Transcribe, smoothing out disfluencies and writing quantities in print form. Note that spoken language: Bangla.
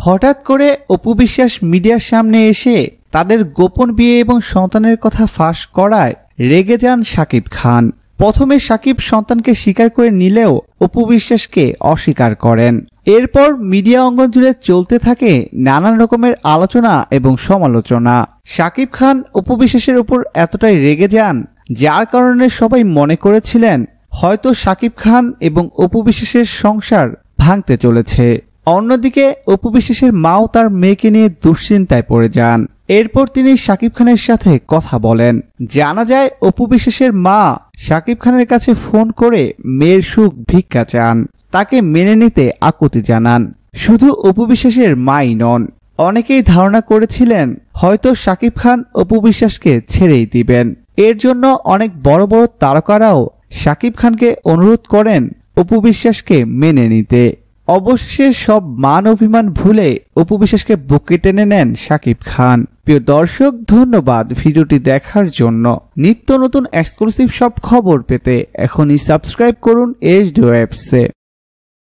হঠাৎ করে অপু বিশ্বাস মিডিয়ার সামনে এসে তাদের গোপন বিয়ে এবং সন্তানের কথা ফাঁস করায় রেগে যান শাকিব খান। প্রথমে শাকিব সন্তানকে স্বীকার করে নিলেও অপু বিশ্বাসকে অস্বীকার করেন। এরপর মিডিয়া অঙ্গন জুড়ে চলতে থাকে নানান রকমের আলোচনা এবং সমালোচনা। শাকিব খান অপু বিশ্বাসের উপর এতটাই রেগে যান যার কারণে সবাই মনে করেছিলেন হয়তো শাকিব খান এবং অপু বিশ্বাসের সংসার ভাঙতে চলেছে। অন্যদিকে অপু বিশ্বাসের মাও তার মেয়েকে নিয়ে দুশ্চিন্তায় পড়ে যান। এরপর তিনি শাকিব খানের সাথে কথা বলেন। জানা যায় অপু বিশ্বাসের মা শাকিব খানের কাছে ফোন করে মেয়ের সুখ ভিক্ষা চান, তাকে মেনে নিতে আকুতি জানান। শুধু অপু বিশ্বাসের মাই নন, অনেকেই ধারণা করেছিলেন হয়তো শাকিব খান অপু বিশ্বাসকে ছেড়েই দিবেন। এর জন্য অনেক বড় বড় তারকারাও শাকিব খানকে অনুরোধ করেন অপু বিশ্বাসকে মেনে নিতে। অবশেষে সব মান অভিমান ভুলে অপু বিশ্বাসকে বুকে টেনে নেন শাকিব খান। প্রিয় দর্শক, ধন্যবাদ ভিডিওটি দেখার জন্য। নিত্য নতুন এক্সক্লুসিভ সব খবর পেতে এখনই সাবস্ক্রাইব করুন এইচডি ওয়েবসে।